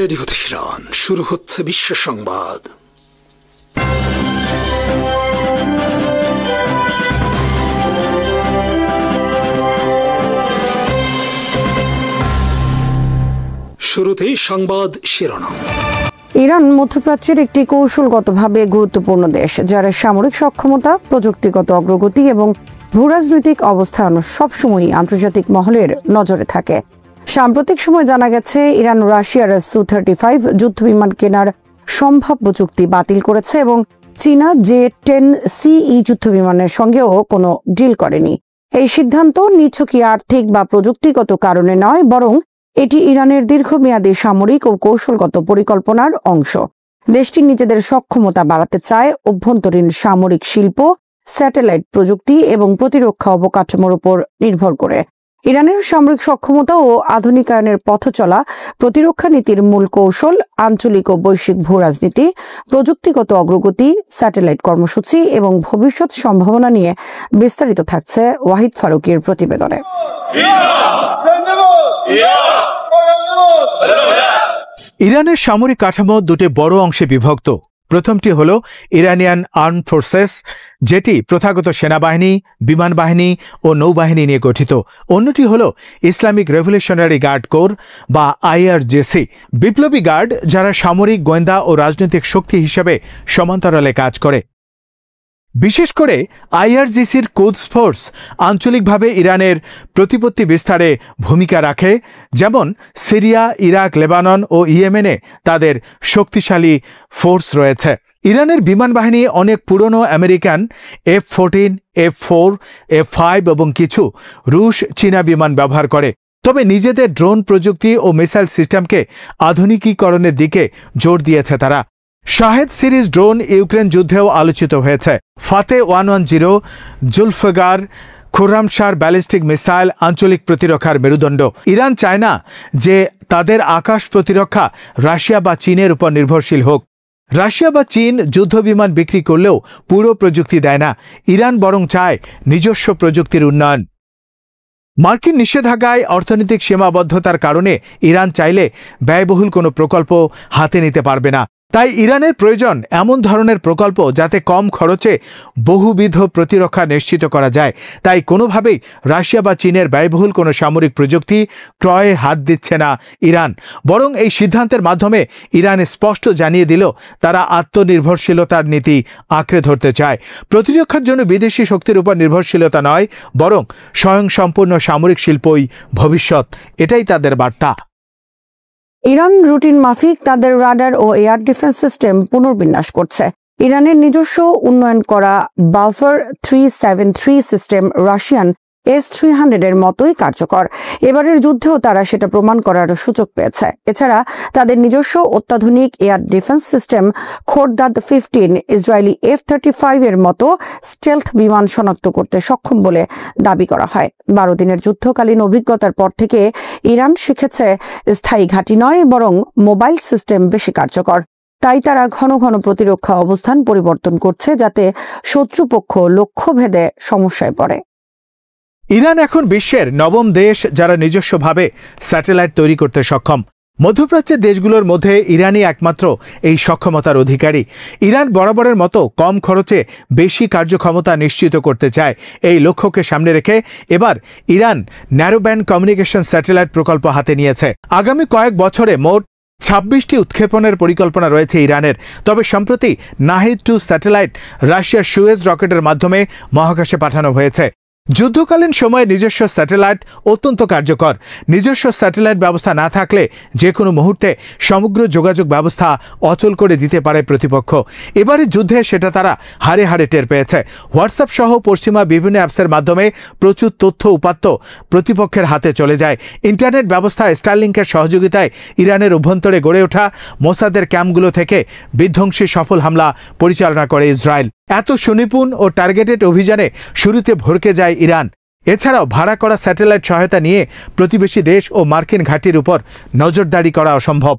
Radio Tehran শুরু হচ্ছে বিশ্ব সংবাদ। শুরুতেই সংবাদ শিরোনাম। ইরান মধ্যপ্রাচ্যের একটি কৌশলগতভাবে গুরুত্বপূর্ণ দেশ, যার সামরিক সক্ষমতা, প্রযুক্তিগত অগ্রগতি এবং ভূরাজনৈতিক অবস্থান সবসময়ই আন্তর্জাতিক মহলের নজরে থাকে। সাম্প্রতিক সময় জানা গেছে ইরান রাশিয়ার Su-35 যুদ্ধবিমান কেনার সম্ভাব্য চুক্তি বাতিল করেছে এবং চীনা J-10CE যুদ্ধবিমানের সঙ্গেও কোনো ডিল করেনি। এই সিদ্ধান্ত নিছকই আর্থিক বা প্রযুক্তিগত কারণে নয়, বরং এটি ইরানের দীর্ঘমেয়াদী সামরিক ও কৌশলগত পরিকল্পনার অংশ। দেশটি নিজেদের সক্ষমতা বাড়াতে চায় অভ্যন্তরীণ সামরিক শিল্প, স্যাটেলাইট প্রযুক্তি এবং প্রতিরক্ষা অবকাঠামোর উপর নির্ভর করে। ইরানের সামরিক সক্ষমতা ও আধুনিকায়নের পথচলা প্রতিরক্ষা নীতির মূল কৌশল, আঞ্চলিক ও বৈশ্বিক ভূরাজনীতি, প্রযুক্তিগত অগ্রগতি, স্যাটেলাইট কর্মসূচি এবং ভবিষ্যৎ সম্ভাবনা নিয়ে বিস্তারিত থাকছে ওয়াহিদ ফারুকীর প্রতিবেদনে। ইরানের সামরিক কাঠামো দুটি বড় অংশে বিভক্ত। প্রথমটি হল ইরানিয়ান আর্ম ফোর্সেস, যেটি প্রথাগত সেনাবাহিনী, বিমান বাহিনী ও নৌবাহিনী নিয়ে গঠিত। অন্যটি হল ইসলামিক রেভলিউশনারি গার্ড কোর বা IRGC, বিপ্লবী গার্ড, যারা সামরিক, গোয়েন্দা ও রাজনৈতিক শক্তি হিসেবে সমান্তরালে কাজ করে। বিশেষ করে IRGCর কুদস ফোর্স আঞ্চলিকভাবে ইরানের প্রতিপত্তি বিস্তারে ভূমিকা রাখে, যেমন সিরিয়া, ইরাক, লেবানন ও ইয়েমেনে তাদের শক্তিশালী ফোর্স রয়েছে। ইরানের বিমান বাহিনী অনেক পুরনো আমেরিকান F-14, F-4, F-5 এবং কিছু রুশ, চীনা বিমান ব্যবহার করে। তবে নিজেদের ড্রোন প্রযুক্তি ও মিসাইল সিস্টেমকে আধুনিকীকরণের দিকে জোর দিয়েছে তারা। শাহেদ সিরিজ ড্রোন ইউক্রেন যুদ্ধেও আলোচিত হয়েছে। ফাতে 110, জুলফিকার, খুররামশার ব্যালিস্টিক মিসাইল আঞ্চলিক প্রতিরক্ষার মেরুদণ্ড। ইরান চায় না যে তাদের আকাশ প্রতিরক্ষা রাশিয়া বা চীনের উপর নির্ভরশীল হোক। রাশিয়া বা চীন যুদ্ধবিমান বিক্রি করলেও পুরো প্রযুক্তি দেয় না। ইরান বরং চায় নিজস্ব প্রযুক্তির উন্নয়ন। মার্কিন নিষেধাজ্ঞায় অর্থনৈতিক সীমাবদ্ধতার কারণে ইরান চাইলে ব্যয়বহুল কোনো প্রকল্প হাতে নিতে পারবে না। তাই ইরানের প্রয়োজন এমন ধরনের প্রকল্প যাতে কম খরচে বহুবিধ প্রতিরক্ষা নিশ্চিত করা যায়। তাই কোনোভাবেই রাশিয়া বা চীনের ব্যয়বহুল কোনো সামরিক প্রযুক্তি ক্রয়ে হাত দিচ্ছে না ইরান। বরং এই সিদ্ধান্তের মাধ্যমে ইরান স্পষ্ট জানিয়ে দিল তারা আত্মনির্ভরশীলতার নীতি আঁকড়ে ধরতে চায়। প্রতিরক্ষার জন্য বিদেশি শক্তির উপর নির্ভরশীলতা নয়, বরং স্বয়ংসম্পূর্ণ সামরিক শিল্পই ভবিষ্যৎ, এটাই তাদের বার্তা। ইরান রুটিন মাফিক তাদের রাডার ও এয়ার ডিফেন্স সিস্টেম পুনর্বিন্যাস করছে। ইরানের নিজস্ব উন্নয়ন করা বাফার 373 সিস্টেম রাশিয়ান S-300 এর মতোই কার্যকর। এবারের যুদ্ধেও তারা সেটা প্রমাণ করার সুযোগ পেয়েছে। এছাড়া তাদের নিজস্ব অত্যাধুনিক air defence system Khordad 15 Israeli F-35 এর মতো স্টেলথ বিমান শনাক্ত করতে সক্ষম বলে দাবি করা হয়। 12 দিনের যুদ্ধকালীন অভিজ্ঞতার পর থেকে ইরান শিখেছে স্থায়ী ঘাঁটি নয়, বরং মোবাইল সিস্টেম বেশি কার্যকর। তাই তারা ঘন ঘন প্রতিরক্ষা অবস্থান পরিবর্তন করছে, যাতে শত্রুপক্ষ লক্ষ্যভেদে সমস্যায় পড়ে। ইরান এখন বিশ্বের নবম দেশ যারা নিজস্বভাবে স্যাটেলাইট তৈরি করতে সক্ষম। মধ্যপ্রাচ্যের দেশগুলোর মধ্যে ইরানই একমাত্র এই সক্ষমতার অধিকারী। ইরান বরাবরের মতো কম খরচে বেশি কার্যক্ষমতা নিশ্চিত করতে চায়। এই লক্ষ্যকে সামনে রেখে এবার Iran narrow band communication satellite প্রকল্প হাতে নিয়েছে। আগামী কয়েক বছরে মোট 26টি উৎক্ষেপণের পরিকল্পনা রয়েছে ইরানের। তবে সম্প্রতি নাহিদ-2 স্যাটেলাইট রাশিয়ার সুয়েজ রকেটের মাধ্যমে মহাকাশে পাঠানো হয়েছে। যুদ্ধকালীন সময়ে নিজস্ব স্যাটেলাইট অত্যন্ত কার্যকর। নিজস্ব স্যাটেলাইট ব্যবস্থা না থাকলে যে কোনো মুহূর্তে সমগ্র যোগাযোগ ব্যবস্থা অচল করে দিতে পারে প্রতিপক্ষ। এবারের যুদ্ধে সেটা তারা হাড়ে হাড়ে টের পেয়েছে। হোয়াটসঅ্যাপ সহ পশ্চিমা বিভিন্ন অ্যাপসের মাধ্যমে প্রচুর তথ্য উপাত্ত প্রতিপক্ষের হাতে চলে যায়। ইন্টারনেট ব্যবস্থায় স্টারলিংকের সহযোগিতায় ইরানের অভ্যন্তরে গড়ে ওঠা মোসাদের ক্যাম্পগুলো থেকে বিধ্বংসী সফল হামলা পরিচালনা করে ইসরায়েল। এত সুনিপুণ ও টার্গেটেড অভিযানে শুরুতে ভরকে যায় ইরান। এছাড়াও ভাড়া করা স্যাটেলাইট সহায়তা নিয়ে প্রতিবেশী দেশ ও মার্কিন ঘাঁটির উপর নজরদারি করা অসম্ভব।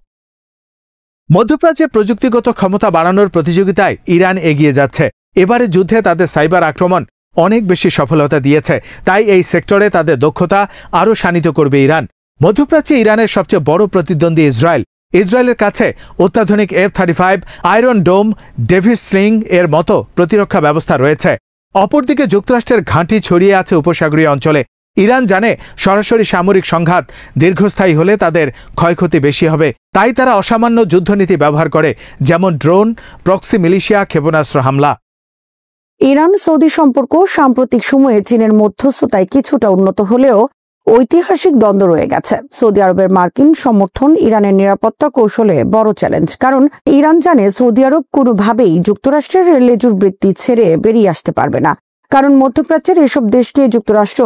মধ্যপ্রাচ্যে প্রযুক্তিগত ক্ষমতা বাড়ানোর প্রতিযোগিতায় ইরান এগিয়ে যাচ্ছে। এবারে যুদ্ধে তাদের সাইবার আক্রমণ অনেক বেশি সফলতা দিয়েছে। তাই এই সেক্টরে তাদের দক্ষতা আরও শানিত করবে ইরান। মধ্যপ্রাচ্যে ইরানের সবচেয়ে বড় প্রতিদ্বন্দ্বী ইসরায়েল। ইসরায়েলের কাছে অত্যাধুনিক F-35 আয়রন ডোম, ডেভিস স্লিং এর মতো প্রতিরক্ষা ব্যবস্থা রয়েছে। অপরদিকে যুক্তরাষ্ট্রের ঘাঁটি ছড়িয়ে আছে উপসাগরীয় অঞ্চলে। ইরান জানে সরাসরি সামরিক সংঘাত দীর্ঘস্থায়ী হলে তাদের ক্ষয়ক্ষতি বেশি হবে, তাই তারা অসামান্য যুদ্ধনীতি ব্যবহার করে, যেমন ড্রোন, প্রক্সি মিলিশিয়া, ক্ষেপণাস্ত্র হামলা। ইরান সৌদি সম্পর্ক সাম্প্রতিক সময়ে চীনের মধ্যস্থতায় কিছুটা উন্নত হলেও ঐতিহাসিক দ্বন্দ্ব রয়ে গেছে। সৌদি আরবের মার্কিন সমর্থন ইরানের নিরাপত্তা কৌশলে বড় চ্যালেঞ্জ, কারণ ইরান জানে সৌদি আরব কোনোভাবেই যুক্তরাষ্ট্রের লেজুর বৃত্তি ছেড়ে বেরিয়ে আসতে পারবে না, কারণ মধ্যপ্রাচ্যের এসব দেশকে যুক্তরাষ্ট্র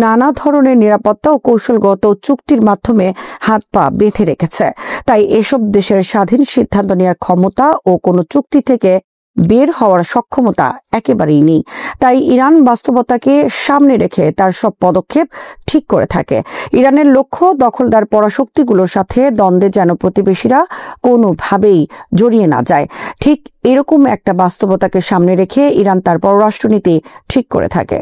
নানা ধরনের নিরাপত্তা ও কৌশলগত চুক্তির মাধ্যমে হাত পা বেঁধে রেখেছে। তাই এসব দেশের স্বাধীন সিদ্ধান্ত নেওয়ার ক্ষমতা ও কোনো চুক্তি থেকে বের হওয়ার সক্ষমতা একেবারেই নেই। তাই ইরান বাস্তবতাকে সামনে রেখে তার সব পদক্ষেপ ঠিক করে থাকে। ইরানের লক্ষ্য দখলদার পরাশক্তিগুলোর সাথে দ্বন্দ্বে যেন প্রতিবেশীরা কোনোভাবেই জড়িয়ে না যায়। ঠিক এরকম একটা বাস্তবতাকে সামনে রেখে ইরান তার পররাষ্ট্রনীতি ঠিক করে থাকে।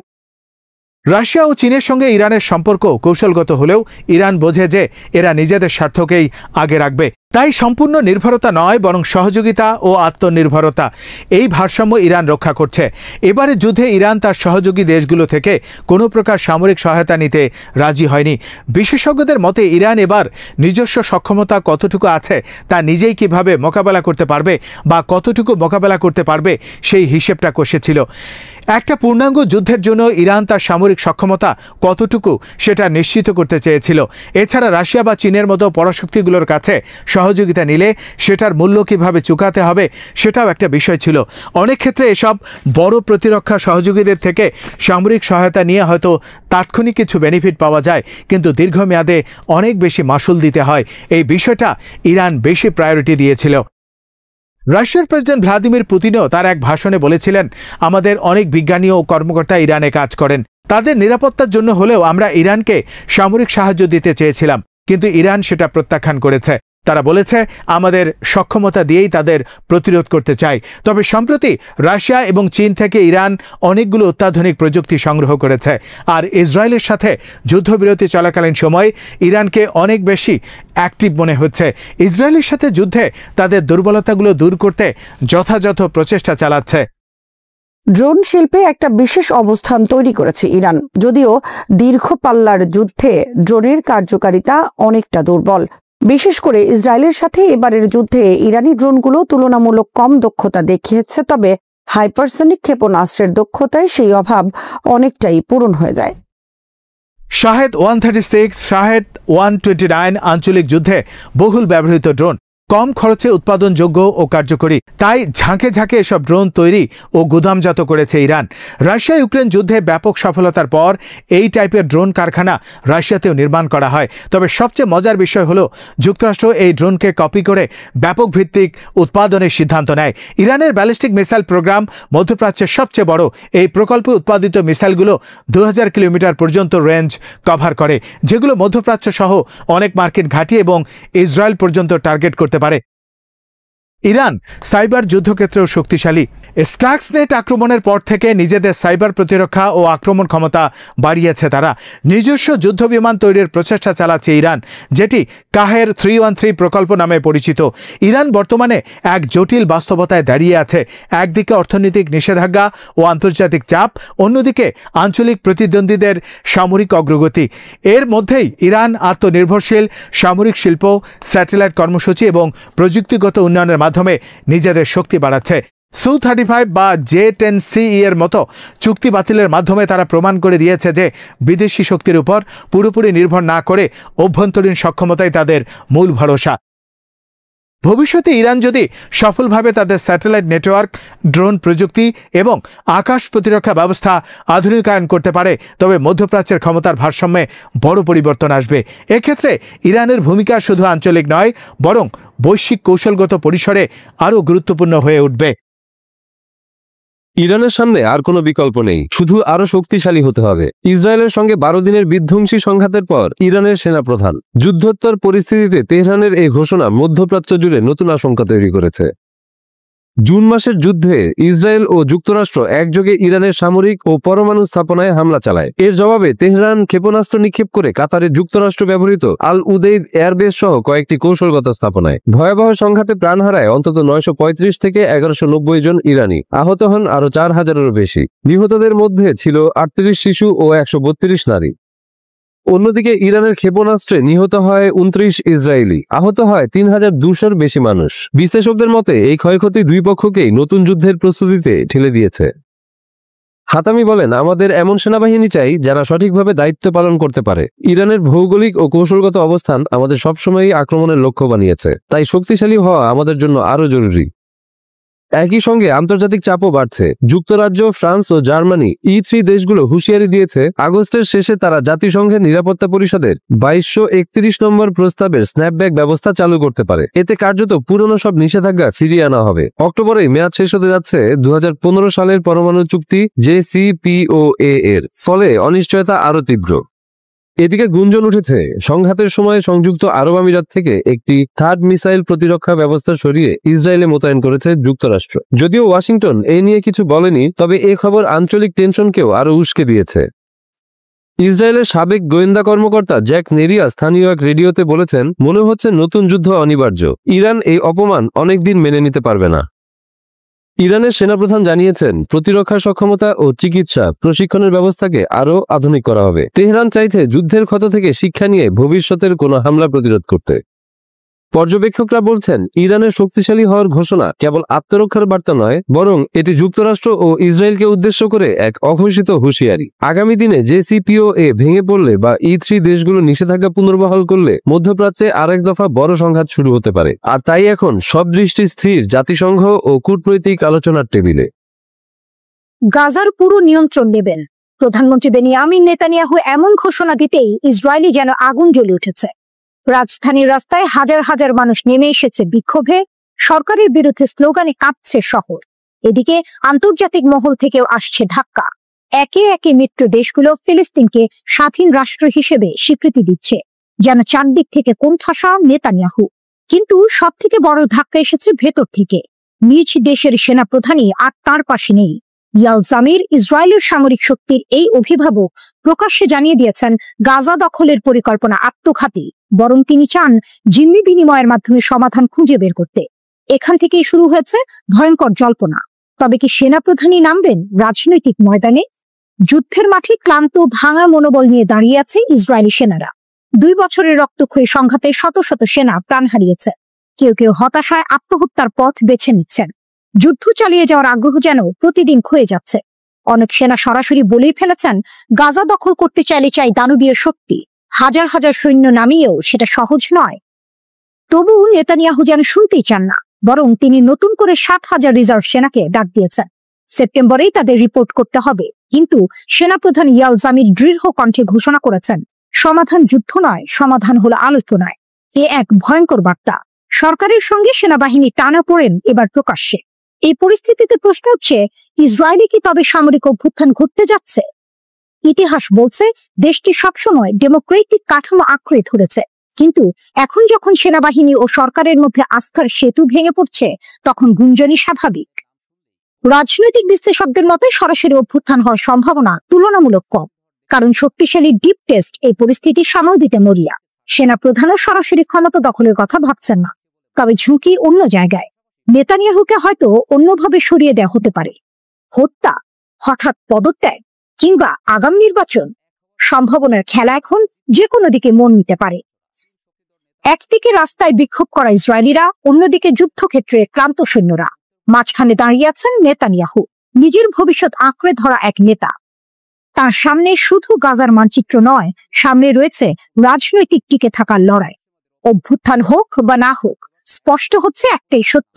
রাশিয়া ও চীনের সঙ্গে ইরানের সম্পর্ক কৌশলগত হলেও ইরান বোঝে যে এরা নিজেদের স্বার্থকেই আগে রাখবে। তাই সম্পূর্ণ নির্ভরতা নয়, বরং সহযোগিতা ও আত্মনির্ভরতা, এই ভারসাম্য ইরান রক্ষা করছে। এবারে যুদ্ধে ইরান তার সহযোগী দেশগুলো থেকে কোনো প্রকার সামরিক সহায়তা নিতে রাজি হয়নি। বিশেষজ্ঞদের মতে ইরান এবার নিজস্ব সক্ষমতা কতটুকু আছে তা নিজেই কিভাবে মোকাবেলা করতে পারবে বা কতটুকু মোকাবেলা করতে পারবে সেই হিসেবটা কষেছিল। একটা পূর্ণাঙ্গ যুদ্ধের জন্য ইরান তার সামরিক সক্ষমতা কতটুকু সেটা নিশ্চিত করতে চেয়েছিল। এছাড়া রাশিয়া বা চীনের মতো পরাশক্তিগুলোর কাছে সহযোগিতা নিলে সেটার মূল্য কিভাবে চুকাতে হবে সেটাও একটা বিষয় ছিল। অনেক ক্ষেত্রে এসব বড় প্রতিরক্ষা সহযোগীদের থেকে সামরিক সহায়তা নিয়ে হয়তো তাৎক্ষণিক কিছু বেনিফিট পাওয়া যায়, কিন্তু দীর্ঘমেয়াদে অনেক বেশি মাসুল দিতে হয়। এই বিষয়টা ইরান বেশি প্রায়োরিটি দিয়েছিল। রাশিয়ার প্রেসিডেন্ট ভ্লাদিমির পুতিনও তার এক ভাষণে বলেছিলেন, আমাদের অনেক বিজ্ঞানী ও কর্মকর্তা ইরানে কাজ করেন, তাদের নিরাপত্তার জন্য হলেও আমরা ইরানকে সামরিক সাহায্য দিতে চেয়েছিলাম, কিন্তু ইরান সেটা প্রত্যাখ্যান করেছে। তারা বলেছে, আমাদের সক্ষমতা দিয়েই তাদের প্রতিরোধ করতে চাই। তবে সম্প্রতি রাশিয়া এবং চীন থেকে ইরান অনেকগুলো অত্যাধুনিক প্রযুক্তি সংগ্রহ করেছে, আর ইসরায়েলের সাথে যুদ্ধবিরতি চলাকালীন সময় ইরানকে অনেক বেশি অ্যাক্টিভ মনে হচ্ছে। ইসরায়েলের সাথে যুদ্ধে তাদের দুর্বলতাগুলো দূর করতে যথাযথ প্রচেষ্টা চালাচ্ছে। ড্রোন শিল্পে একটা বিশেষ অবস্থান তৈরি করেছে ইরান, যদিও দীর্ঘ পাল্লার যুদ্ধে ড্রোনের কার্যকারিতা অনেকটা দুর্বল। বিশেষ করে ইসরায়েলের সাথে এবারের যুদ্ধে ইরানি ড্রোনগুলো তুলনামূলক কম দক্ষতা দেখিয়েছে, তবে হাইপারসনিক ক্ষেপণাস্ত্রের দক্ষতায় সেই অভাব অনেকটাই পূরণ হয়ে যায়। শাহেদ 136, শাহেদ 129 আঞ্চলিক যুদ্ধে বহুল ব্যবহৃত ড্রোন, কম খরচে উৎপাদনযোগ্য ও কার্যকরী। তাই ঝাঁকে ঝাঁকে এসব ড্রোন তৈরি ও গুদামজাত করেছে ইরান। রাশিয়া ইউক্রেন যুদ্ধে ব্যাপক সফলতার পর এই টাইপের ড্রোন কারখানা রাশিয়াতেও নির্মাণ করা হয়। তবে সবচেয়ে মজার বিষয় হলো যুক্তরাষ্ট্র এই ড্রোনকে কপি করে ব্যাপক ভিত্তিক উৎপাদনের সিদ্ধান্ত নেয়। ইরানের ব্যালিস্টিক মিসাইল প্রোগ্রাম মধ্যপ্রাচ্যের সবচেয়ে বড়। এই প্রকল্পে উৎপাদিত মিসাইলগুলো 2000 কিলোমিটার পর্যন্ত রেঞ্জ কভার করে, যেগুলো মধ্যপ্রাচ্য সহ অনেক মার্কিন ঘাঁটি এবং ইসরায়েল পর্যন্ত টার্গেট করতে পারে। ইরান সাইবার যুদ্ধক্ষেত্রেও শক্তিশালী। স্টাক্সনেট আক্রমণের পর থেকে নিজেদের সাইবার প্রতিরক্ষা ও আক্রমণ ক্ষমতা বাড়িয়েছে তারা। নিজস্ব যুদ্ধবিমান তৈরির প্রচেষ্টা চালাচ্ছে ইরান, যেটি কাহের 313 প্রকল্প নামে পরিচিত। ইরান বর্তমানে এক জটিল বাস্তবতায় দাঁড়িয়ে আছে। একদিকে অর্থনৈতিক নিষেধাজ্ঞা ও আন্তর্জাতিক চাপ, অন্যদিকে আঞ্চলিক প্রতিদ্বন্দ্বীদের সামরিক অগ্রগতি। এর মধ্যেই ইরান আত্মনির্ভরশীল সামরিক শিল্প, স্যাটেলাইট কর্মসূচি এবং প্রযুক্তিগত উন্নয়নের মাধ্যমে নিজেদের শক্তি বাড়াচ্ছে। Su-35 বা J-10C এর মতো চুক্তি বাতিলের মাধ্যমে তারা প্রমাণ করে দিয়েছে যে বিদেশি শক্তির উপর পুরোপুরি নির্ভর না করে অভ্যন্তরীণ সক্ষমতাই তাদের মূল ভরসা। ভবিষ্যতে ইরান যদি সফলভাবে তাদের স্যাটেলাইট নেটওয়ার্ক, ড্রোন প্রযুক্তি এবং আকাশ প্রতিরক্ষা ব্যবস্থা আধুনিকায়ন করতে পারে, তবে মধ্যপ্রাচ্যের ক্ষমতার ভারসাম্যে বড় পরিবর্তন আসবে। এক্ষেত্রে ইরানের ভূমিকা শুধু আঞ্চলিক নয়, বরং বৈশ্বিক কৌশলগত পরিসরে আরও গুরুত্বপূর্ণ হয়ে উঠবে। ইরানের সামনে আর কোনো বিকল্প নেই, শুধু আরো শক্তিশালী হতে হবে। ইসরায়েলের সঙ্গে 12 দিনের বিধ্বংসী সংঘাতের পর ইরানের সেনাপ্রধান যুদ্ধোত্তর পরিস্থিতিতে তেহরানের এই ঘোষণা মধ্যপ্রাচ্য জুড়ে নতুন আশঙ্কা তৈরি করেছে। জুন মাসের যুদ্ধে ইসরায়েল ও যুক্তরাষ্ট্র একযোগে ইরানের সামরিক ও পরমাণু স্থাপনায় হামলা চালায়। এর জবাবে তেহরান ক্ষেপণাস্ত্র নিক্ষেপ করে কাতারে যুক্তরাষ্ট্র ব্যবহৃত আল উদেইদ এয়ারবেস সহ কয়েকটি কৌশলগত স্থাপনায়। ভয়াবহ সংঘাতে প্রাণ হারায় অন্তত 935 থেকে 1190 জন ইরানি, আহত হন আরও 4000-এরও বেশি। নিহতদের মধ্যে ছিল 38 শিশু ও 132 নারী। অন্যদিকে ইরানের ক্ষেপণাস্ত্রে নিহত হয় 29 ইসরায়েলি, আহত হয় 3200-র বেশি মানুষ। বিশ্লেষকদের মতে এই ক্ষয়ক্ষতি দুই পক্ষকেই নতুন যুদ্ধের প্রস্তুতিতে ঠেলে দিয়েছে। হাতামি বলেন, আমাদের এমন সেনাবাহিনী চাই যারা সঠিকভাবে দায়িত্ব পালন করতে পারে। ইরানের ভৌগোলিক ও কৌশলগত অবস্থান আমাদের সবসময়ই আক্রমণের লক্ষ্য বানিয়েছে, তাই শক্তিশালী হওয়া আমাদের জন্য আরও জরুরি। একই সঙ্গে আন্তর্জাতিক চাপও বাড়ছে। যুক্তরাজ্য, ফ্রান্স ও জার্মানি E3 দেশগুলো হুঁশিয়ারি দিয়েছে আগস্টের শেষে তারা জাতিসংঘের নিরাপত্তা পরিষদের 2231 নম্বর প্রস্তাবের স্ন্যাপব্যাক ব্যবস্থা চালু করতে পারে। এতে কার্যত পুরনো সব নিষেধাজ্ঞা ফিরিয়ে আনা হবে। অক্টোবরেই মেয়াদ শেষ হতে যাচ্ছে 2015 সালের পরমাণু চুক্তি JCPOA এর, ফলে অনিশ্চয়তা আরও তীব্র। এদিকে গুঞ্জন উঠেছে সংঘাতের সময় সংযুক্ত আরব আমিরাত থেকে একটি থার্ড মিসাইল প্রতিরক্ষা ব্যবস্থা সরিয়ে ইসরায়েলে মোতায়েন করেছে যুক্তরাষ্ট্র। যদিও ওয়াশিংটন এ নিয়ে কিছু বলেনি, তবে এ খবর আঞ্চলিক টেনশনকেও আরও উস্কে দিয়েছে। ইসরায়েলের সাবেক গোয়েন্দা কর্মকর্তা জ্যাক নেরিয়া স্থানীয় এক রেডিওতে বলেছেন, মনে হচ্ছে নতুন যুদ্ধ অনিবার্য। ইরান এই অপমান অনেকদিন মেনে নিতে পারবে না। ইরানের সেনাপ্রধান জানিয়েছেন, প্রতিরক্ষা সক্ষমতা ও চিকিৎসা প্রশিক্ষণের ব্যবস্থাকে আরও আধুনিক করা হবে। তেহরান চাইছে যুদ্ধের ক্ষত থেকে শিক্ষা নিয়ে ভবিষ্যতের কোনো হামলা প্রতিরোধ করতে। পর্যবেক্ষকরা বলছেন, ইরানের শক্তিশালী হওয়ার ঘোষণা কেবল আত্মরক্ষার বার্তা নয়, বরং এটি যুক্তরাষ্ট্র ও ইসরায়েলকে উদ্দেশ্য করে এক অঘোষিত হুঁশিয়ারি। আগামী দিনে JCPOA ভেঙে পড়লে বা E3 দেশগুলো নিষেধাজ্ঞা পুনর্বহাল করলে মধ্যপ্রাচ্যে আরেক দফা বড় সংঘাত শুরু হতে পারে। আর তাই এখন সব দৃষ্টি স্থির জাতিসংঘ ও কূটনৈতিক আলোচনার টেবিলে। গাজার পুরো নিয়ন্ত্রণ নেবেন প্রধানমন্ত্রী বেনিয়ামিন নেতানিয়াহু এমন ঘোষণা দিতেই ইসরায়েলি যেন আগুন জ্বলে উঠেছে। রাজধানীর রাস্তায় হাজার হাজার মানুষ নেমে এসেছে বিক্ষোভে, সরকারের বিরুদ্ধে স্লোগানে কাঁপছে শহর। এদিকে আন্তর্জাতিক মহল থেকেও আসছে ধাক্কা। একে একে মিত্র দেশগুলো ফিলিস্তিনকে স্বাধীন রাষ্ট্র হিসেবে স্বীকৃতি দিচ্ছে, যেন চারদিক থেকে কোণঠাসা নেতানিয়াহু। কিন্তু সব থেকে বড় ধাক্কা এসেছে ভেতর থেকে। নিজ দেশের সেনাপ্রধানই আর তার পাশে নেই। ইয়াল জামির, ইসরায়েলের সামরিক শক্তির এই অভিভাবক, প্রকাশ্যে জানিয়ে দিয়েছেন গাজা দখলের পরিকল্পনা আত্মঘাতী, বরং তিনি চান জিম্মি বিনিময়ের মাধ্যমে সমাধান খুঁজে বের করতে। এখান থেকেই শুরু হয়েছে ভয়ঙ্কর জল্পনা। তবে কি সেনাপ্রধানই নামবেন রাজনৈতিক ময়দানে? যুদ্ধের মাঠে ক্লান্ত ভাঙা মনোবল নিয়ে দাঁড়িয়ে আছে ইসরায়েলি সেনারা। 2 বছরের রক্তক্ষয়ী সংঘাতে শত শত সেনা প্রাণ হারিয়েছে। কেউ কেউ হতাশায় আত্মহত্যার পথ বেছে নিচ্ছেন। যুদ্ধ চালিয়ে যাওয়ার আগ্রহ যেন প্রতিদিন ক্ষয়ে যাচ্ছে। অনেক সেনা সরাসরি বলেই ফেলেছেন, গাজা দখল করতে চাইলে চাই দানবীয় শক্তি। হাজার হাজার সৈন্য নামিয়েও সেটা সহজ নয়। তবু নেতানিয়াহু যেন শুনতেই চান না, বরং তিনি নতুন করে 60,000 রিজার্ভ সেনাকে ডাক দিয়েছেন। সেপ্টেম্বরেই তাদের রিপোর্ট করতে হবে। কিন্তু সেনাপ্রধান ইয়াল জামির দৃঢ় কণ্ঠে ঘোষণা করেছেন, সমাধান যুদ্ধ নয়, সমাধান হলো আলোচনায়। এ এক ভয়ঙ্কর বার্তা। সরকারের সঙ্গে সেনাবাহিনী টানাপোড়েন এবার প্রকাশ্যে। এই পরিস্থিতিতে প্রশ্ন উঠছে, ইসরায়েলে কি তবে সামরিক অভ্যুত্থান ঘটতে যাচ্ছে? ইতিহাস বলছে দেশটি সবসময় ডেমোক্রেটিক কাঠামো আঁকড়ে ধরেছে, কিন্তু এখন যখন সেনাবাহিনী ও সরকারের মধ্যে আস্থার সেতু ভেঙে পড়ছে, তখন গুঞ্জনই স্বাভাবিক। রাজনৈতিক বিশ্লেষকদের মতে সরাসরি অভ্যুত্থান হওয়ার সম্ভাবনা তুলনামূলক কম, কারণ শক্তিশালী ডিপ টেস্ট এই পরিস্থিতি সামাল দিতে মরিয়া। সেনাপ্রধানও সরাসরি ক্ষমতা দখলের কথা ভাবছেন না, তবে ঝুঁকি অন্য জায়গায়। নেতানিয়াহুকে হয়তো অন্যভাবে সরিয়ে দেওয়া হতে পারে। হত্যা, হঠাৎ পদত্যাগ কিংবা আগাম নির্বাচন, সম্ভাবনার খেলা এখন যে কোনো দিকে মন নিতে পারে। একদিকে রাস্তায় বিক্ষোভ করা ইসরায়েলিরা, অন্যদিকে যুদ্ধক্ষেত্রে ক্লান্ত সৈন্যরা। মাঝখানে দাঁড়িয়ে আছেন নেতানিয়াহু, নিজের ভবিষ্যৎ আঁকড়ে ধরা এক নেতা। তার সামনে শুধু গাজার মানচিত্র নয়, সামনে রয়েছে রাজনৈতিক টিকে থাকার লড়াই। অভ্যুত্থান হোক বা না হোক, স্পষ্ট হচ্ছে একটাই সত্য,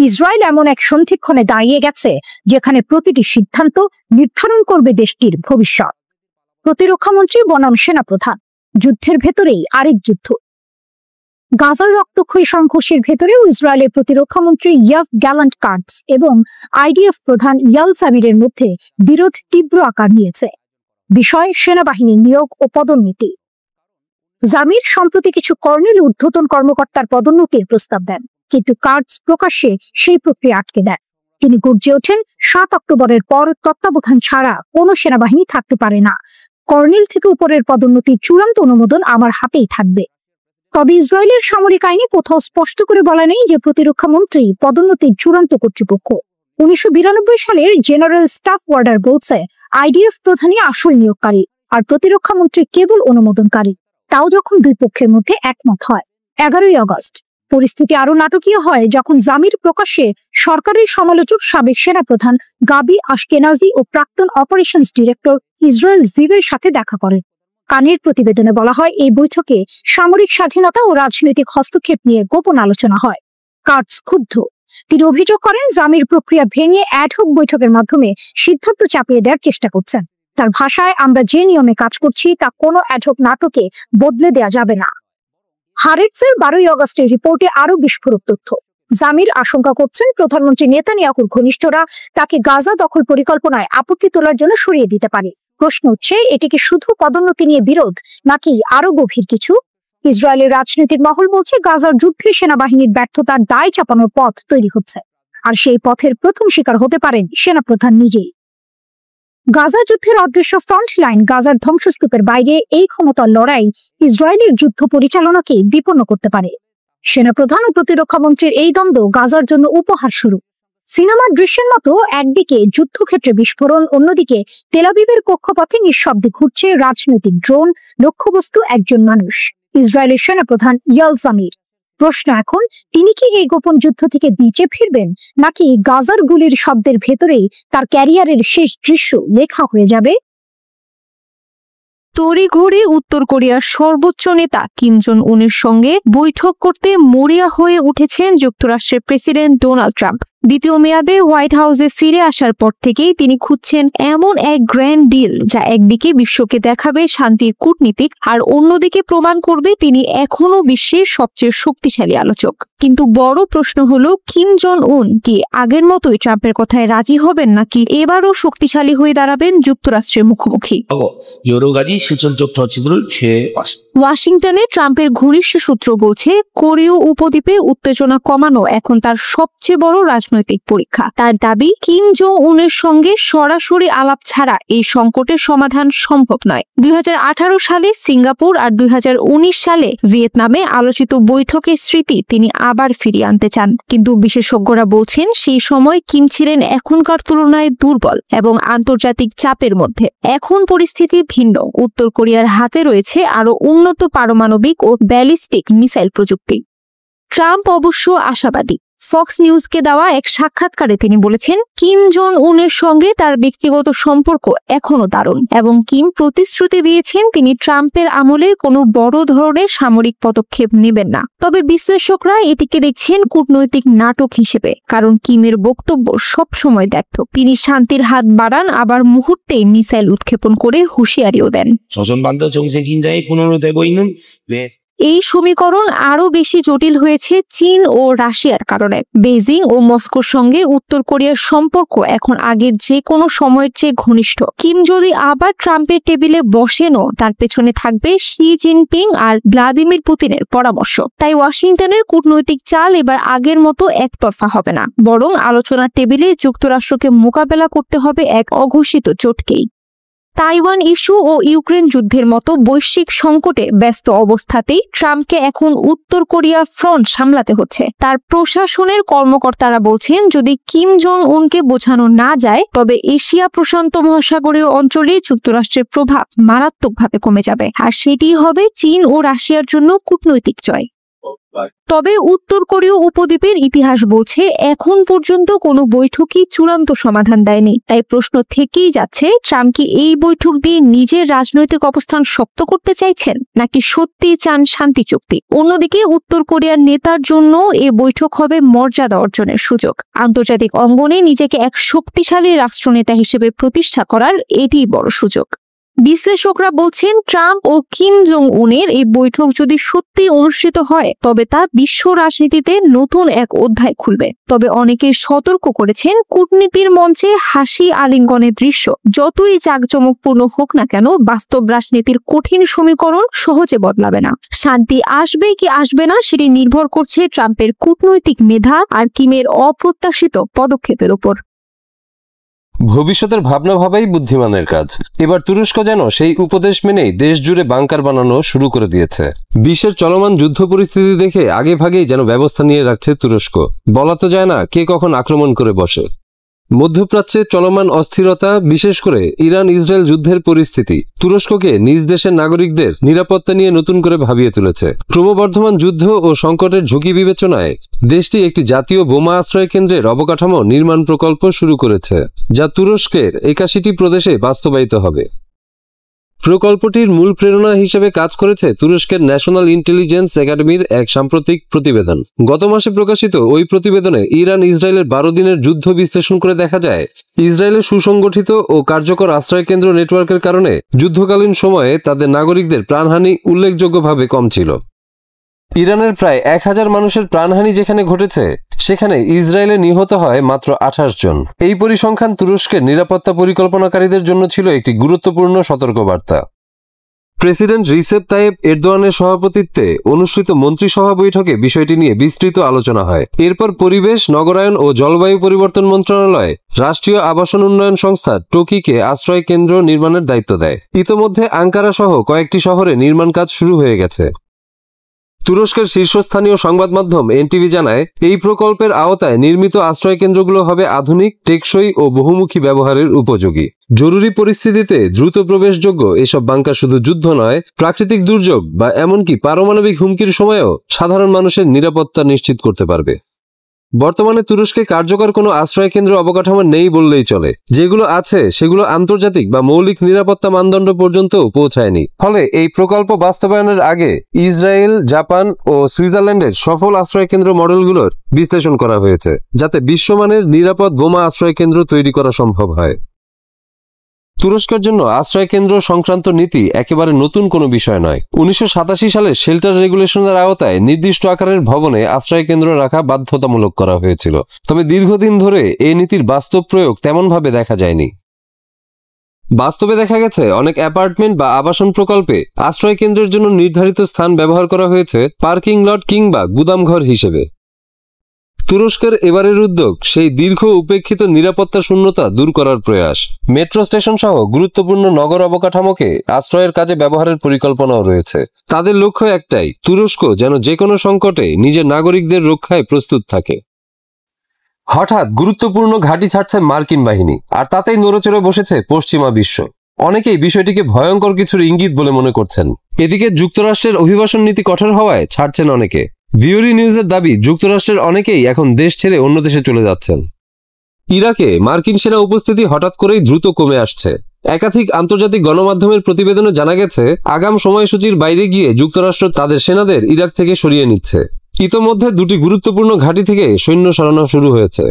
ইসরায়েল এমন এক সন্ধিক্ষণে দাঁড়িয়ে গেছে যেখানে প্রতিটি সিদ্ধান্ত নির্ধারণ করবে দেশটির ভবিষ্যৎ। প্রতিরক্ষামন্ত্রী বনাম সেনাপ্রধান, যুদ্ধের ভেতরেই আরেক যুদ্ধ। গাজার রক্তক্ষয়ী সংঘর্ষের ভেতরেও ইসরায়েলের প্রতিরক্ষামন্ত্রী ইয়াভ গ্যালান্ট কার্টস এবং IDF প্রধান ইয়াল জামিরের মধ্যে বিরোধ তীব্র আকার নিয়েছে। বিষয় সেনাবাহিনী নিয়োগ ও পদোন্নতি। জামির সম্প্রতি কিছু কর্নেল ঊর্ধ্বতন কর্মকর্তার পদোন্নতির প্রস্তাব দেন, কিন্তু কার্ডস প্রকাশ্যে সেই প্রক্রিয়া আটকে দেয়। তিনি গর্জে ওঠেন, 7 অক্টোবরের পর তত্ত্বাবধান ছাড়া কোনো সেনাবাহিনী থাকতে পারে না। কর্নেল থেকে উপরের পদোন্নতির চূড়ান্ত অনুমোদন আমার হাতেই থাকবে। তবে ইসরায়েলের সামরিক আইনে কোথাও স্পষ্ট করে বলা নেই যে প্রতিরক্ষা মন্ত্রী পদোন্নতির চূড়ান্ত কর্তৃপক্ষ। 1992 সালের জেনারেল স্টাফ ওয়ার্ডার বলছে আইডিএফ প্রধানই আসল নিয়োগকারী আর প্রতিরক্ষা মন্ত্রী কেবল অনুমোদনকারী, তাও যখন দুই পক্ষের মধ্যে একমত হয়। 11ই আগস্ট পরিস্থিতি আরো নাটকীয় হয় যখন জামির প্রকাশ্যে সরকারের সমালোচক সাবেক সেনাপ্রধান গাবি আশকেনাজি ও প্রাক্তন অপারেশনস ডিরেক্টর ইসরায়েল জিভের সাথে দেখা করেন। কানের প্রতিবেদনে বলা হয় এই বৈঠকে সামরিক স্বাধীনতা ও রাজনৈতিক হস্তক্ষেপ নিয়ে গোপন আলোচনা হয়। কার্ডস ক্ষুব্ধ। তিনি অভিযোগ করেন জামির প্রক্রিয়া ভেঙে অ্যাডহক বৈঠকের মাধ্যমে সিদ্ধান্ত চাপিয়ে দেওয়ার চেষ্টা করছেন। তার ভাষায়, আমরা যে নিয়মে কাজ করছি তা কোনো অ্যাডহক নাটকে বদলে দেয়া যাবে না। হারেটসের 12ই আগস্টের রিপোর্টে আরো বিস্ফোরক তথ্য। জামির আশঙ্কা করছেন প্রধানমন্ত্রী নেতানিয়াহুর ঘনিষ্ঠরা তাকে গাজা দখল পরিকল্পনায় আপত্তি তোলার জন্য সরিয়ে দিতে পারে। প্রশ্ন উঠছে, এটি কি শুধু পদোন্নতি নিয়ে বিরোধ নাকি আরো গভীর কিছু? ইসরায়েলের রাজনৈতিক মহল বলছে গাজার যুদ্ধে সেনাবাহিনীর ব্যর্থতার দায় চাপানোর পথ তৈরি হচ্ছে, আর সেই পথের প্রথম শিকার হতে পারেন সেনাপ্রধান নিজেই। গাজা যুদ্ধের অদৃশ্য ফ্রন্ট লাইন, গাজার ধ্বংসস্তূপের বাইরে এই ক্ষমতার লড়াই ইসরায়েলের যুদ্ধ পরিচালনাকে বিপন্ন করতে পারে। সেনাপ্রধান ও প্রতিরক্ষা মন্ত্রীর এই দ্বন্দ্ব গাজার জন্য উপহার শুরু। সিনেমার দৃশ্যের মতো একদিকে যুদ্ধক্ষেত্রে বিস্ফোরণ, অন্যদিকে তেলাবিবের কক্ষপথে নিঃশব্দে ঘুরছে রাজনৈতিক ড্রোন, লক্ষ্যবস্তু একজন মানুষ, ইসরায়েলের সেনাপ্রধান ইয়াল জামির। প্রশ্ন এখন, তিনি কি এই গোপন যুদ্ধ থেকে বিচে ফিরবেন নাকি গাজার গুলির শব্দের ভেতরেই তার ক্যারিয়ারের শেষ দৃশ্য লেখা হয়ে যাবে? তড়িঘড়ি উত্তর কোরিয়ার সর্বোচ্চ নেতা কিম জং উনের সঙ্গে বৈঠক করতে মরিয়া হয়ে উঠেছেন যুক্তরাষ্ট্রের প্রেসিডেন্ট ডোনাল্ড ট্রাম্প। দ্বিতীয় মেয়াদে হোয়াইট হাউসে ফিরে আসার পর থেকেই তিনি খুঁজছেন এমন এক গ্র্যান্ড ডিল যা একদিকে বিশ্বকে দেখাবে শান্তির কূটনীতিক আর অন্যদিকে প্রমাণ করবে তিনি এখনো বিশ্বের সবচেয়ে শক্তিশালী আলোচক। কিন্তু বড় প্রশ্ন হলো, কিম জং উন কি আগের মতোই ট্রাম্পের কথায় রাজি হবেন নাকি এবারও শক্তিশালী হয়ে দাঁড়াবেন যুক্তরাষ্ট্রের মুখোমুখি? 여러 가지 실질적 조치들을 취해왔습니다. ওয়াশিংটনে ট্রাম্পের ঘনিষ্ঠ সূত্র বলছে কোরীয় উপদ্বীপে উত্তেজনা কমানো এখন তার সবচেয়ে বড় রাজনৈতিক পরীক্ষা। তার দাবি, কিম জং উনের সঙ্গে সরাসরি আলাপ ছাড়া এই সংকটের সমাধান সম্ভব নয়। 2018 সালে সিঙ্গাপুর আর 2019 সালে ভিয়েতনামে আলোচিত বৈঠকের স্মৃতি তিনি আবার ফিরিয়ে আনতে চান। কিন্তু বিশেষজ্ঞরা বলছেন সেই সময় কিম ছিলেন এখনকার তুলনায় দুর্বল এবং আন্তর্জাতিক চাপের মধ্যে। এখন পরিস্থিতি ভিন্ন। উত্তর কোরিয়ার হাতে রয়েছে আরো উন্নত পারমাণবিক ও ব্যালিস্টিক মিসাইল প্রযুক্তি। ট্রাম্প অবশ্য আশাবাদী। ফক্স নিউজকে দেওয়া এক সাক্ষাৎকারে তিনি বলেছেন, কিম জং উনের সঙ্গে তার ব্যক্তিগত সম্পর্ক এখনো দারুণ এবং কিম প্রতিশ্রুতি দিয়েছেন তিনি ট্রাম্পের আমলে কোনো বড় ধরনের সামরিক পদক্ষেপ নেবেন না। তবে বিশ্লেষকরা এটিকে দেখছেন কূটনৈতিক নাটক হিসেবে, কারণ কিমের বক্তব্য সবসময় ব্যর্থ। তিনি শান্তির হাত বাড়ান, আবার মুহূর্তেই মিসাইল উৎক্ষেপণ করে হুঁশিয়ারিও দেন। 조선반도 정세 긴장이 분으로 되고 있는 왜 এই সমীকরণ আরো বেশি জটিল হয়েছে চীন ও রাশিয়ার কারণে। বেজিং ও মস্কোর সঙ্গে উত্তর কোরিয়ার সম্পর্ক এখন আগের যে কোনো সময়ের চেয়ে ঘনিষ্ঠ। কিম যদি আবার ট্রাম্পের টেবিলে বসেনও তার পেছনে থাকবে শি জিনপিং আর ভ্লাদিমির পুতিনের পরামর্শ। তাই ওয়াশিংটনের কূটনৈতিক চাল এবার আগের মতো একতরফা হবে না, বরং আলোচনার টেবিলে যুক্তরাষ্ট্রকে মোকাবেলা করতে হবে এক অঘোষিত জোটকেই। তাইওয়ান ইস্যু ও ইউক্রেন যুদ্ধের মতো বৈশ্বিক সংকটে ব্যস্ত অবস্থাতেই ট্রাম্পকে এখন উত্তর কোরিয়া ফ্রন্ট সামলাতে হচ্ছে। তার প্রশাসনের কর্মকর্তারা বলছেন, যদি কিম জং উনকে বোঝানো না যায় তবে এশিয়া প্রশান্ত মহাসাগরীয় অঞ্চলে যুক্তরাষ্ট্রের প্রভাব মারাত্মকভাবে কমে যাবে, আর সেটি হবে চীন ও রাশিয়ার জন্য কূটনৈতিক জয়। তবে উত্তর কোরীয় উপদ্বীপের ইতিহাস বলছে এখন পর্যন্ত কোনো বৈঠকই চূড়ান্ত সমাধান দেয়নি। তাই প্রশ্ন থেকেই যাচ্ছে, ট্রাম্প কি এই বৈঠক দিয়ে নিজের রাজনৈতিক অবস্থান শক্ত করতে চাইছেন নাকি সত্যি চান শান্তি চুক্তি? অন্যদিকে উত্তর কোরিয়ার নেতার জন্য এ বৈঠক হবে মর্যাদা অর্জনের সুযোগ। আন্তর্জাতিক অঙ্গনে নিজেকে এক শক্তিশালী রাষ্ট্রনেতা হিসেবে প্রতিষ্ঠা করার এটিই বড় সুযোগ। বিশ্লেষকরা বলছেন ট্রাম্প ও কিম জং উনের এই বৈঠক যদি সত্যি অনুষ্ঠিত হয় তবে তা বিশ্ব রাজনীতিতে নতুন এক অধ্যায় খুলবে। তবে অনেকে সতর্ক করেছেন, কূটনীতির মঞ্চে হাসি আলিঙ্গনের দৃশ্য যতই জাঁকজমকপূর্ণ হোক না কেন, বাস্তব রাজনীতির কঠিন সমীকরণ সহজে বদলাবে না। শান্তি আসবে কি আসবে না সেটি নির্ভর করছে ট্রাম্পের কূটনৈতিক মেধা আর কিমের অপ্রত্যাশিত পদক্ষেপের উপর। ভবিষ্যতের ভাবনা ভাবাই বুদ্ধিমানের কাজ। এবার তুরস্ক যেন সেই উপদেশ মেনেই দেশ জুড়ে বাংকার বানানো শুরু করে দিয়েছে। বিশ্বের চলমান যুদ্ধ পরিস্থিতি দেখে আগে ভাগেই যেন ব্যবস্থা নিয়ে রাখছে তুরস্ক। বলা তো যায় না কে কখন আক্রমণ করে বসে। মধ্যপ্রাচ্যে চলমান অস্থিরতা, বিশেষ করে ইরান ইসরায়েল যুদ্ধের পরিস্থিতি তুরস্ককে নিজ দেশের নাগরিকদের নিরাপত্তা নিয়ে নতুন করে ভাবিয়ে তুলেছে। ক্রমবর্ধমান যুদ্ধ ও সংকটের ঝুঁকি বিবেচনায় দেশটি একটি জাতীয় বোমা আশ্রয় কেন্দ্রের অবকাঠামো নির্মাণ প্রকল্প শুরু করেছে, যা তুরস্কের 81টি প্রদেশে বাস্তবায়িত হবে। প্রকল্পটির মূল প্রেরণা হিসেবে কাজ করেছে তুরস্কের ন্যাশনাল ইন্টেলিজেন্স একাডেমির এক সাম্প্রতিক প্রতিবেদন। গত মাসে প্রকাশিত ওই প্রতিবেদনে ইরান ইসরায়েলের 12 দিনের যুদ্ধ বিশ্লেষণ করে দেখা যায়, ইসরায়েলের সুসংগঠিত ও কার্যকর আশ্রয়কেন্দ্র নেটওয়ার্কের কারণে যুদ্ধকালীন সময়ে তাদের নাগরিকদের প্রাণহানি উল্লেখযোগ্যভাবে কম ছিল। ইরানের প্রায় 1000 মানুষের প্রাণহানি যেখানে ঘটেছে, সেখানে ইসরায়েলে নিহত হয় মাত্র 28 জন। এই পরিসংখ্যান তুরস্কের নিরাপত্তা পরিকল্পনাকারীদের জন্য ছিল একটি গুরুত্বপূর্ণ সতর্কবার্তা। প্রেসিডেন্ট রিসেপ তাইয়েপ এরদোয়ানের সভাপতিত্বে অনুষ্ঠিত মন্ত্রিসভা বৈঠকে বিষয়টি নিয়ে বিস্তৃত আলোচনা হয়। এরপর পরিবেশ, নগরায়ন ও জলবায়ু পরিবর্তন মন্ত্রণালয় রাষ্ট্রীয় আবাসন উন্নয়ন সংস্থা টোকিকে আশ্রয় কেন্দ্র নির্মাণের দায়িত্ব দেয়। ইতোমধ্যে আঙ্কারা সহ কয়েকটি শহরে নির্মাণ কাজ শুরু হয়ে গেছে। তুরস্কের শীর্ষস্থানীয় সংবাদ মাধ্যম এনটিভি জানায়, এই প্রকল্পের আওতায় নির্মিত আশ্রয় কেন্দ্রগুলো হবে আধুনিক, টেকসই ও বহুমুখী ব্যবহারের উপযোগী। জরুরি পরিস্থিতিতে দ্রুত প্রবেশযোগ্য এসব বাংকার শুধু যুদ্ধ নয়, প্রাকৃতিক দুর্যোগ বা এমনকি পারমাণবিক হুমকির সময়েও সাধারণ মানুষের নিরাপত্তা নিশ্চিত করতে পারবে। বর্তমানে তুরস্কে কার্যকর কোনো আশ্রয় কেন্দ্র অবকাঠামো নেই বললেই চলে। যেগুলো আছে সেগুলো আন্তর্জাতিক বা মৌলিক নিরাপত্তা মানদণ্ড পর্যন্তও পৌঁছায়নি। ফলে এই প্রকল্প বাস্তবায়নের আগে ইসরায়েল, জাপান ও সুইজারল্যান্ডের সফল আশ্রয় কেন্দ্র মডেলগুলোর বিশ্লেষণ করা হয়েছে, যাতে বিশ্বমানের নিরাপদ বোমা আশ্রয় কেন্দ্র তৈরি করা সম্ভব হয়। তুরস্কের জন্য আশ্রয় কেন্দ্র সংক্রান্ত নীতি একেবারে নতুন কোনো বিষয় নয়। 1987 সালে শেল্টার রেগুলেশনের আওতায় নির্দিষ্ট আকারের ভবনে আশ্রয় কেন্দ্র রাখা বাধ্যতামূলক করা হয়েছিল। তবে দীর্ঘদিন ধরে এই নীতির বাস্তব প্রয়োগ তেমনভাবে দেখা যায়নি। বাস্তবে দেখা গেছে অনেক অ্যাপার্টমেন্ট বা আবাসন প্রকল্পে আশ্রয় কেন্দ্রের জন্য নির্ধারিত স্থান ব্যবহার করা হয়েছে পার্কিং লট কিংবা গুদামঘর হিসেবে। তুরস্কের এবারের উদ্যোগ সেই দীর্ঘ উপেক্ষিত নিরাপত্তা শূন্যতা দূর করার প্রয়াস। মেট্রো স্টেশন সহ গুরুত্বপূর্ণ নগর অবকাঠামোকে আশ্রয়ের কাজে ব্যবহারের পরিকল্পনাও রয়েছে। তাদের লক্ষ্য একটাই, তুরস্ক যেন যে কোনো সংকটে নিজের নাগরিকদের রক্ষায় প্রস্তুত থাকে। হঠাৎ গুরুত্বপূর্ণ ঘাঁটি ছাড়ছে মার্কিন বাহিনী, আর তাতেই নড়েচড়ে বসেছে পশ্চিমা বিশ্ব। অনেকেই বিষয়টিকে ভয়ঙ্কর কিছুর ইঙ্গিত বলে মনে করছেন। এদিকে যুক্তরাষ্ট্রের অভিবাসন নীতি কঠোর হওয়ায় ছাড়ছেন অনেকে। ভিওরি নিউজের দাবি, যুক্তরাষ্ট্রের অনেকেই এখন দেশ ছেড়ে অন্য দেশে চলে যাচ্ছেন। ইরাকে মার্কিন সেনা উপস্থিতি হঠাৎ করেই দ্রুত কমে আসছে। একাধিক আন্তর্জাতিক গণমাধ্যমের প্রতিবেদনে জানা গেছে, আগাম সময়সূচির বাইরে গিয়ে যুক্তরাষ্ট্র তাদের সেনাদের ইরাক থেকে সরিয়ে নিচ্ছে। ইতোমধ্যে 2টি গুরুত্বপূর্ণ ঘাঁটি থেকে সৈন্য সরানো শুরু হয়েছে।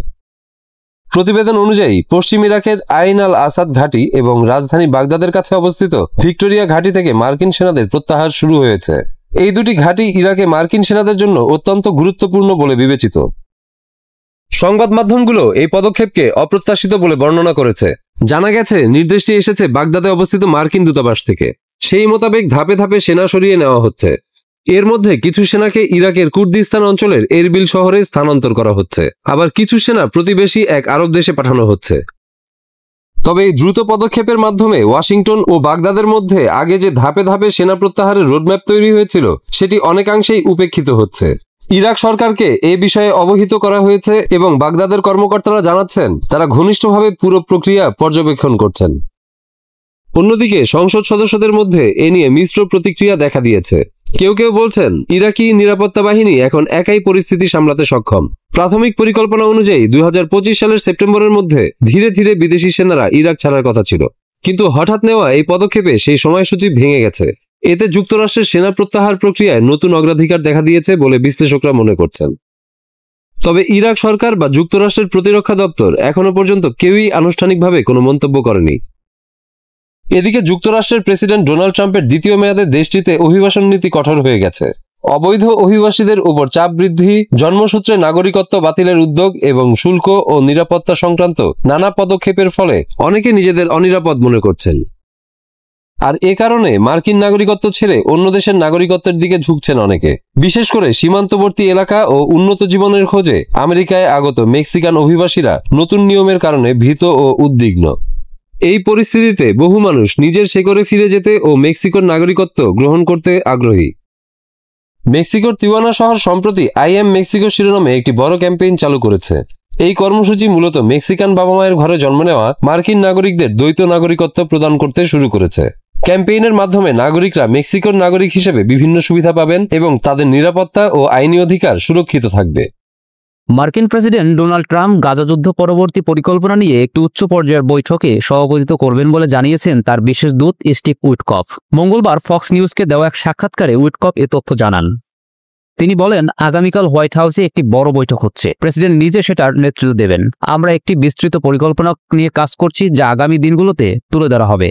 প্রতিবেদন অনুযায়ী পশ্চিম ইরাকের আইন আল আসাদ ঘাঁটি এবং রাজধানী বাগদাদের কাছে অবস্থিত ভিক্টোরিয়া ঘাঁটি থেকে মার্কিন সেনাদের প্রত্যাহার শুরু হয়েছে। এই 2টি ঘাঁটি ইরাকে মার্কিন সেনাদের জন্য অত্যন্ত গুরুত্বপূর্ণ বলে বিবেচিত। সংবাদ মাধ্যমগুলো এই পদক্ষেপকে অপ্রত্যাশিত বলে বর্ণনা করেছে। জানা গেছে, নির্দেশটি এসেছে বাগদাদে অবস্থিত মার্কিন দূতাবাস থেকে। সেই মোতাবেক ধাপে ধাপে সেনা সরিয়ে নেওয়া হচ্ছে। এর মধ্যে কিছু সেনাকে ইরাকের কুর্দিস্তান অঞ্চলের এরবিল শহরে স্থানান্তর করা হচ্ছে, আবার কিছু সেনা প্রতিবেশী এক আরব দেশে পাঠানো হচ্ছে। তবে এই দ্রুত পদক্ষেপের মাধ্যমে ওয়াশিংটন ও বাগদাদের মধ্যে আগে যে ধাপে ধাপে সেনা প্রত্যাহারের রোডম্যাপ তৈরি হয়েছিল, সেটি অনেকাংশেই উপেক্ষিত হচ্ছে। ইরাক সরকারকে এ বিষয়ে অবহিত করা হয়েছে এবং বাগদাদের কর্মকর্তারা জানাচ্ছেন তারা ঘনিষ্ঠভাবে পুরো প্রক্রিয়া পর্যবেক্ষণ করছেন। অন্যদিকে সংসদ সদস্যদের মধ্যে এ নিয়ে মিশ্র প্রতিক্রিয়া দেখা দিয়েছে। কেউ কেউ বলছেন, ইরাকি নিরাপত্তা বাহিনী এখন একাই পরিস্থিতি সামলাতে সক্ষম। প্রাথমিক পরিকল্পনা অনুযায়ী 2025 সালের সেপ্টেম্বরের মধ্যে ধীরে ধীরে বিদেশি সেনারা ইরাক ছাড়ার কথা ছিল, কিন্তু হঠাৎ নেওয়া এই পদক্ষেপে সেই সময়সূচি ভেঙে গেছে। এতে যুক্তরাষ্ট্রের সেনা প্রত্যাহার প্রক্রিয়ায় নতুন অগ্রাধিকার দেখা দিয়েছে বলে বিশ্লেষকরা মনে করছেন। তবে ইরাক সরকার বা যুক্তরাষ্ট্রের প্রতিরক্ষা দপ্তর এখনো পর্যন্ত কেউই আনুষ্ঠানিকভাবে কোনো মন্তব্য করেনি। এদিকে যুক্তরাষ্ট্রের প্রেসিডেন্ট ডোনাল্ড ট্রাম্পের দ্বিতীয় মেয়াদে দেশটিতে অভিবাসন নীতি কঠোর হয়ে গেছে। অবৈধ অভিবাসীদের উপর চাপ বৃদ্ধি, জন্মসূত্রে নাগরিকত্ব বাতিলের উদ্যোগ এবং শুল্ক ও নিরাপত্তা সংক্রান্ত নানা পদক্ষেপের ফলে অনেকে নিজেদের অনিরাপদ মনে করছেন। আর এ কারণে মার্কিন নাগরিকত্ব ছেড়ে অন্য দেশের নাগরিকত্বের দিকে ঝুঁকছেন অনেকে। বিশেষ করে সীমান্তবর্তী এলাকা ও উন্নত জীবনের খোঁজে আমেরিকায় আগত মেক্সিকান অভিবাসীরা নতুন নিয়মের কারণে ভীত ও উদ্বিগ্ন। এই পরিস্থিতিতে বহু মানুষ নিজের শেকড়ে ফিরে যেতে ও মেক্সিকোর নাগরিকত্ব গ্রহণ করতে আগ্রহী। মেক্সিকোর তিওয়ানা শহর সম্প্রতি আই এম মেক্সিকো শিরোনামে একটি বড় ক্যাম্পেইন চালু করেছে। এই কর্মসূচি মূলত মেক্সিকান বাবা মায়ের ঘরে জন্ম নেওয়া মার্কিন নাগরিকদের দ্বৈত নাগরিকত্ব প্রদান করতে শুরু করেছে। ক্যাম্পেইনের মাধ্যমে নাগরিকরা মেক্সিকোর নাগরিক হিসেবে বিভিন্ন সুবিধা পাবেন এবং তাদের নিরাপত্তা ও আইনি অধিকার সুরক্ষিত থাকবে। মার্কিন প্রেসিডেন্ট ডোনাল্ড ট্রাম্প গাজা যুদ্ধ পরবর্তী পরিকল্পনা নিয়ে একটি উচ্চ পর্যায়ের বৈঠকে সভাপতিত্ব করবেন বলে জানিয়েছেন তার বিশেষ দূত স্টিভ উইটকফ। মঙ্গলবার ফক্স নিউজকে দেওয়া এক সাক্ষাৎকারে উইটকফ এ তথ্য জানান। তিনি বলেন, আগামীকাল হোয়াইট হাউসে একটি বড় বৈঠক হচ্ছে, প্রেসিডেন্ট নিজে সেটার নেতৃত্ব দেবেন। আমরা একটি বিস্তৃত পরিকল্পনা নিয়ে কাজ করছি যা আগামী দিনগুলোতে তুলে ধরা হবে।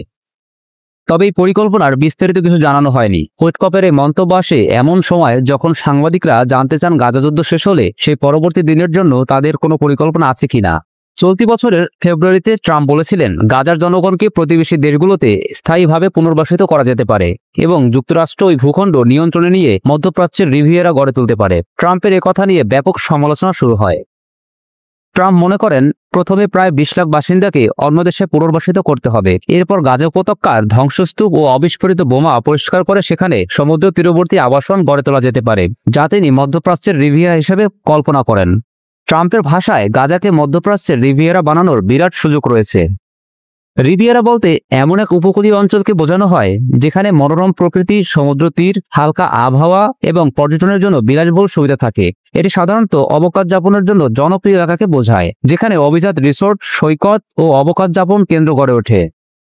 তবে এই পরিকল্পনার বিস্তারিত কিছু জানানো হয়নি। উইটকফের এই মন্তব্য আসে এমন সময় যখন সাংবাদিকরা জানতে চান গাজা যুদ্ধ শেষ হলে সেই পরবর্তী দিনের জন্য তাদের কোনো পরিকল্পনা আছে কিনা। চলতি বছরের ফেব্রুয়ারিতে ট্রাম্প বলেছিলেন গাজার জনগণকে প্রতিবেশী দেশগুলোতে স্থায়ীভাবে পুনর্বাসিত করা যেতে পারে এবং যুক্তরাষ্ট্র ওই ভূখণ্ড নিয়ন্ত্রণে নিয়ে মধ্যপ্রাচ্যের রিভিয়েরা গড়ে তুলতে পারে। ট্রাম্পের কথা নিয়ে ব্যাপক সমালোচনা শুরু হয়। ট্রাম্প মনে করেন প্রথমে প্রায় 20 লাখ বাসিন্দাকে অন্য দেশে পুনর্বাসিত করতে হবে, এরপর গাজা উপত্যকার ধ্বংসস্তূপ ও অবিস্ফোরিত বোমা পরিষ্কার করে সেখানে সমুদ্র তীরবর্তী আবাসন গড়ে তোলা যেতে পারে, যা তিনি মধ্যপ্রাচ্যের রিভিয়েরা হিসেবে কল্পনা করেন। ট্রাম্পের ভাষায় গাজাকে মধ্যপ্রাচ্যের রিভিয়েরা বানানোর বিরাট সুযোগ রয়েছে। রিভিয়েরা বলতে এমন এক উপকূলীয় অঞ্চলকে বোঝানো হয় যেখানে মনোরম প্রকৃতি, সমুদ্র তীর, হালকা আবহাওয়া এবং পর্যটনের জন্য বিলাসবহুল সুবিধা থাকে। এটি সাধারণত অবকাশ যাপনের জন্য জনপ্রিয় এলাকাকে বোঝায়, যেখানে অভিজাত রিসোর্ট, সৈকত ও অবকাশ যাপন কেন্দ্র গড়ে ওঠে।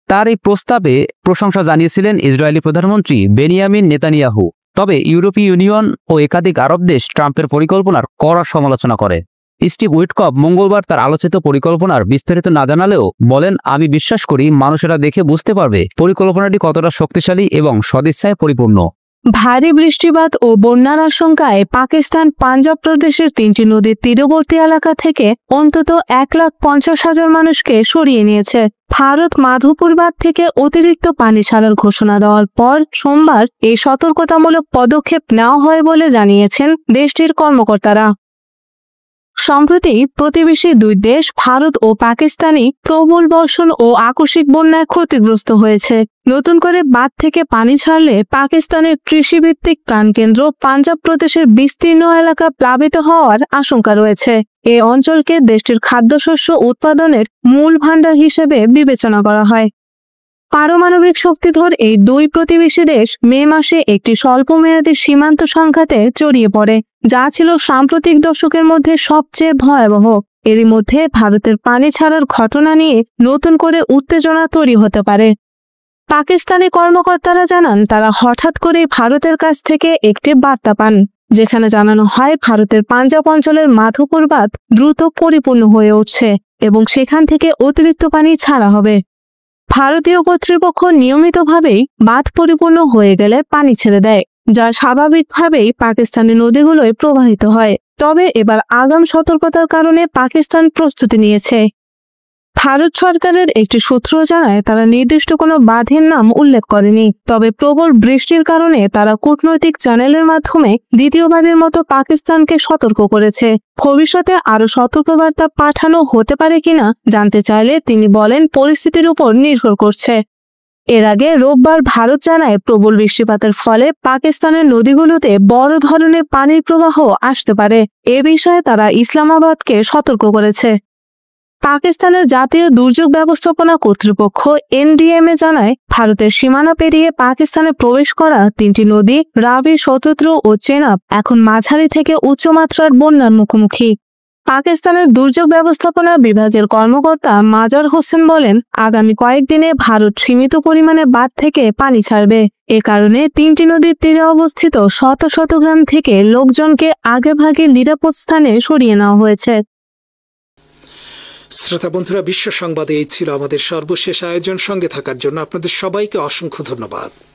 তার এই প্রস্তাবে প্রশংসা জানিয়েছিলেন ইসরায়েলি প্রধানমন্ত্রী বেনিয়ামিন নেতানিয়াহু। তবে ইউরোপীয় ইউনিয়ন ও একাধিক আরব দেশ ট্রাম্পের পরিকল্পনার কড়া সমালোচনা করে। স্টিভ উইটকফ মঙ্গলবার তার আলোচিত পরিকল্পনার বিস্তারিত না জানালেও বলেন, আমি বিশ্বাস করি মানুষেরা দেখে বুঝতে পারবে পরিকল্পনাটি কতটা শক্তিশালী এবং সদিচ্ছায় পরিপূর্ণ। ভারী বৃষ্টিপাত ও বন্যার আশঙ্কায় পাকিস্তান পাঞ্জাব প্রদেশের 3টি নদীর তীরবর্তী এলাকা থেকে অন্তত 1,50,000 মানুষকে সরিয়ে নিয়েছে। ভারত মাধবপুর বাঁধ থেকে অতিরিক্ত পানি ছাড়ার ঘোষণা দেওয়ার পর সোমবার এই সতর্কতামূলক পদক্ষেপ নেওয়া হয় বলে জানিয়েছেন দেশটির কর্মকর্তারা। সম্প্রতি প্রতিবেশী দুই দেশ ভারত ও পাকিস্তানি প্রবল বর্ষণ ও আকস্মিক বন্যায় ক্ষতিগ্রস্ত হয়েছে। নতুন করে বাঁধ থেকে পানি ছাড়লে পাকিস্তানের কৃষিভিত্তিক প্রাণকেন্দ্র পাঞ্জাব প্রদেশের বিস্তীর্ণ এলাকা প্লাবিত হওয়ার আশঙ্কা রয়েছে। এই অঞ্চলকে দেশটির খাদ্যশস্য উৎপাদনের মূল ভাণ্ডার হিসেবে বিবেচনা করা হয়। পারমাণবিক শক্তিধর এই দুই প্রতিবেশী দেশ মে মাসে একটি স্বল্পমেয়াদী সীমান্ত সংঘাতে জড়িয়ে পড়ে, যা ছিল সাম্প্রতিক দশকের মধ্যে সবচেয়ে ভয়াবহ। এরই মধ্যে ভারতের পানি ছাড়ার ঘটনা নিয়ে নতুন করে উত্তেজনা তৈরি হতে পারে। পাকিস্তানি কর্মকর্তারা জানান, তারা হঠাৎ করে ভারতের কাছ থেকে একটি বার্তা পান, যেখানে জানানো হয় ভারতের পাঞ্জাব অঞ্চলের মাধবপুর বাঁধ দ্রুত পরিপূর্ণ হয়ে উঠছে এবং সেখান থেকে অতিরিক্ত পানি ছাড়া হবে। ভারতীয় কর্তৃপক্ষ নিয়মিতভাবেই বাঁধ পরিপূর্ণ হয়ে গেলে পানি ছেড়ে দেয়, যা স্বাভাবিকভাবেই পাকিস্তানি নদীগুলোয় প্রবাহিত হয়। তবে এবার আগাম সতর্কতার কারণে পাকিস্তান প্রস্তুতি নিয়েছে। ভারত সরকারের একটি সূত্র জানায়, তারা নির্দিষ্ট কোনো বাঁধের নাম উল্লেখ করেনি, তবে প্রবল বৃষ্টির কারণে তারা কূটনৈতিক চ্যানেলের মাধ্যমে দ্বিতীয়বারের মতো পাকিস্তানকে সতর্ক করেছে। ভবিষ্যতে আরও সতর্কবার্তা পাঠানো হতে পারে কিনা জানতে চাইলে তিনি বলেন, পরিস্থিতির উপর নির্ভর করছে। এর আগে রোববার ভারত জানায়, প্রবল বৃষ্টিপাতের ফলে পাকিস্তানের নদীগুলোতে বড় ধরনের পানির প্রবাহ আসতে পারে। এ বিষয়ে তারা ইসলামাবাদকে সতর্ক করেছে। পাকিস্তানের জাতীয় দুর্যোগ ব্যবস্থাপনা কর্তৃপক্ষ এনডিএমএ জানায়, ভারতের সীমানা পেরিয়ে পাকিস্তানে প্রবেশ করা 3টি নদী রাবি, শতদ্রু ও চেনাব এখন মাঝারি থেকে উচ্চমাত্রার বন্যার মুখোমুখি। পাকিস্তানের দুর্যোগ ব্যবস্থাপনা বিভাগের কর্মকর্তা মাজার হোসেন বলেন, আগামী কয়েকদিনে ভারত সীমিত পরিমাণে বাঁধ থেকে পানি ছাড়বে। এ কারণে 3টি নদীর তীরে অবস্থিত শত শত গ্রাম থেকে লোকজনকে আগেভাগে নিরাপদ স্থানে সরিয়ে নেওয়া হয়েছে। শ্রোতা বন্ধুরা, বিশ্ব সংবাদে এই ছিল আমাদের সর্বশেষ আয়োজন। সঙ্গে থাকার জন্য আপনাদের সবাইকে অসংখ্য ধন্যবাদ।